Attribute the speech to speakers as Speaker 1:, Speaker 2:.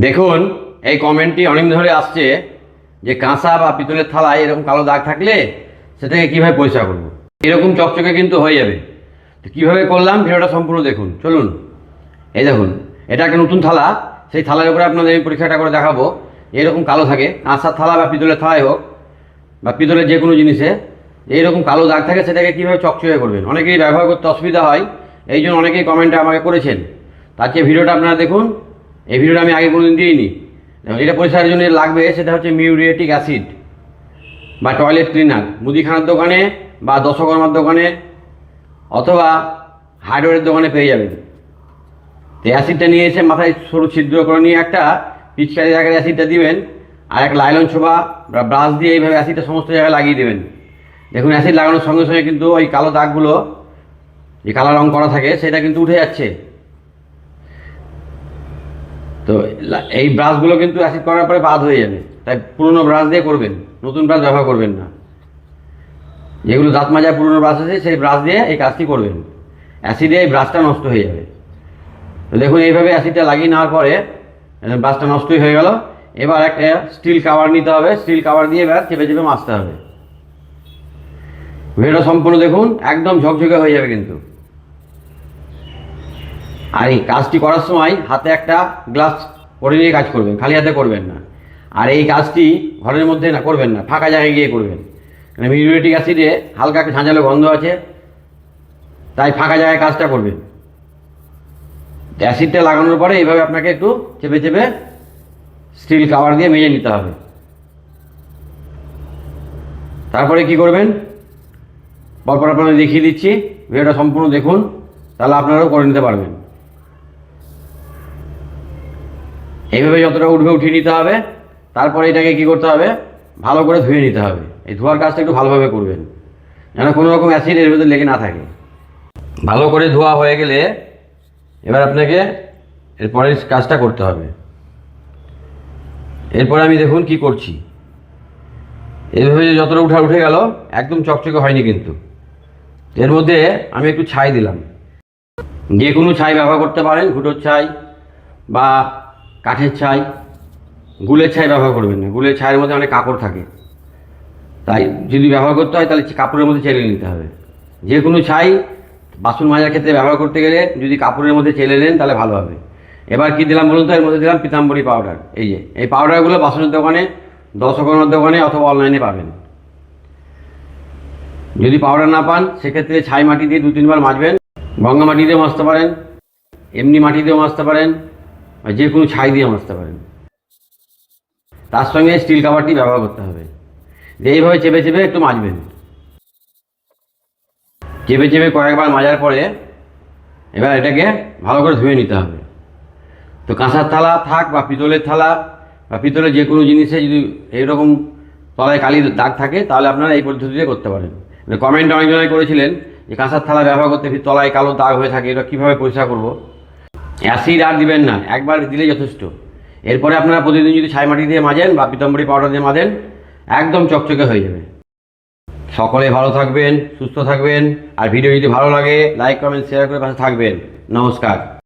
Speaker 1: দেখুন, এই কমেন্টটি অনেক ধরে আসছে যে কাঁসা বা পিতলের থালায় এরকম কালো দাগ থাকলে সেটাকে কীভাবে পরিষ্কার করব। এরকম চকচকে কিন্তু হয়ে যাবে। তো কীভাবে করলাম ভিডিওটা সম্পূর্ণ দেখুন। চলুন, এই দেখুন, এটা একটা নতুন থালা। সেই থালার উপরে আপনাদের আমি পরীক্ষাটা করে দেখাবো। এরকম কালো থাকে, কাঁসার থালা বা পিতলের থালাই হোক বা পিতলের যে কোনো জিনিসে এইরকম কালো দাগ থাকে, সেটাকে কীভাবে চকচকে করবেন। অনেকেই ব্যবহার করতে অসুবিধা হয়, এই জন্য অনেকেই কমেন্টে আমাকে করেছেন। তার চেয়ে ভিডিওটা আপনারা দেখুন। এই ভিডিওটা আমি আগে কোনোদিন দিইনি। এটা পরিষ্কারের জন্য লাগবে, সেটা হচ্ছে মিউরিয়েটিক অ্যাসিড বা টয়লেট ক্লিনার। মুদিখানার দোকানে বা দশকর্মার দোকানে অথবা হার্ডওয়্যারের দোকানে পেয়ে যাবেন। তো অ্যাসিডটা নিয়ে এসে মাথায় সরু ছিদ্র করে নিয়ে একটা পিচকারি জায়গায় অ্যাসিডটা দিবেন, আর একটা লাইলন ছোবা বা ব্রাশ দিয়ে এইভাবে অ্যাসিডটা সমস্ত জায়গায় লাগিয়ে দেবেন। দেখুন, অ্যাসিড লাগানোর সঙ্গে সঙ্গে কিন্তু ওই কালো দাগগুলো, যে কালো রং করা থাকে, সেটা কিন্তু উঠে যাচ্ছে। তো এই ব্রাশগুলো কিন্তু অ্যাসিড করার পরে বাদ হয়ে যাবে, তাই পুরনো ব্রাশ দিয়ে করবেন, নতুন ব্রাশ ব্যবহার করবেন না। যেগুলো দাঁত মাজার পুরনো ব্রাশ আছে সেই ব্রাশ দিয়ে এই কাজটি করবেন, অ্যাসিডে এই ব্রাশটা নষ্ট হয়ে যাবে। তো দেখুন, এইভাবে অ্যাসিডটা লাগিয়ে নেওয়ার পরে ব্রাশটা নষ্টই হয়ে গেল। এবার একটা স্টিল কাভার নিতে হবে, স্টিল কাভার দিয়ে এবার চেপে চেপে মাজতে হবে। ভিডিওটা সম্পূর্ণ দেখুন, একদম ঝকঝকে হয়ে যাবে কিন্তু। আর এই কাজটি করার সময় হাতে একটা গ্লাস করে নিয়ে কাজ করবেন, খালি হাতে করবেন না। আর এই কাজটি ঘরের মধ্যে না করবেন না, ফাঁকা জায়গায় গিয়ে করবেন। মানে মিউরিয়েটিক অ্যাসিডে হালকা একটা ঝাঁঝালো গন্ধ আছে, তাই ফাঁকা জায়গায় কাজটা করবেন। অ্যাসিডটা লাগানোর পরে এইভাবে আপনাকে একটু চেপে চেপে স্টিল কাভার দিয়ে মেজে নিতে হবে। তারপরে কি করবেন পরপর আপনাদের দেখিয়ে দিচ্ছি, ভিডিওটা সম্পূর্ণ দেখুন, তাহলে আপনারাও করে নিতে পারবেন। এইভাবে যতটা উঠবে উঠিয়ে নিতে হবে। তারপরে এটাকে কি করতে হবে, ভালো করে ধুয়ে নিতে হবে। এই ধোয়ার কাজটা একটু ভালোভাবে করবেন, যেন কোনো রকম অ্যাসিড এর ভিতরে লেগে না থাকে। ভালো করে ধোয়া হয়ে গেলে এবার আপনাকে এরপরের কাজটা করতে হবে। এরপরে আমি দেখুন কি করছি। এইভাবে যতটা উঠে গেল, একদম চকচকে হয়নি কিন্তু। এর মধ্যে আমি একটু ছাই দিলাম। যে কোনো ছাই ব্যবহার করতে পারেন, ঘুটোর ছাই বা কাঠের ছাই। গুলের ছাই ব্যবহার করবেন না, গুলের ছাইয়ের মধ্যে অনেক কাপড় থাকে, তাই যদি ব্যবহার করতে হয় তাহলে কাপড়ের মধ্যে চেলে নিতে হবে। যে কোনো ছাই বাসন মাজার ক্ষেত্রে ব্যবহার করতে গেলে যদি কাপড়ের মধ্যে চেলে নেন তাহলে ভালো হবে। এবার কি দিলাম বলুন তো, এর মধ্যে দিলাম পিতাম্বরী পাউডার। এই যে এই পাউডারগুলো বাসনের দোকানে, দশকর্মার দোকানে অথবা অনলাইনে পাবেন। যদি পাউডার না পান সেক্ষেত্রে ছাই মাটি দিয়ে 2-3 বার মাজবেন। গঙ্গা মাটি দিয়েও মাজতে পারেন, এমনি মাটি দিয়েও মাজতে পারেন, আর যে কোনো ছাই দিয়ে মাজতে পারেন। তার সঙ্গে স্টিল কাভারটি ব্যবহার করতে হবে। এইভাবে চেপে চেপে একটু মাজবেন। চেপে চেপে কয়েকবার মাজার পরে এবার এটাকে ভালো করে ধুয়ে নিতে হবে। তো কাঁসার থালা থাক বা পিতলের থালা বা পিতলের যে কোনো জিনিসে যদি এইরকম তলায় কালি দাগ থাকে, তাহলে আপনারা এই পদ্ধতিতে করতে পারেন। কমেন্ট অনেকজনাই করেছিলেন যে কাঁসার থালা ব্যবহার করতে তলায় কালো দাগ হয়ে থাকে, এটা কীভাবে পরিষ্কার করব। অ্যাসিড আর দিবেন না, একবার দিলে যথেষ্ট। এরপরে আপনারা প্রতিদিন যদি ছাই মাটি দিয়ে মাজেন বা পিতাম্বরী পাউডার দিয়ে মাজেন, একদম চকচকে হয়ে যাবে। সকলে ভালো থাকবেন, সুস্থ থাকবেন। আর ভিডিও যদি ভালো লাগে লাইক কমেন্ট শেয়ার করে পাশে থাকবেন। নমস্কার।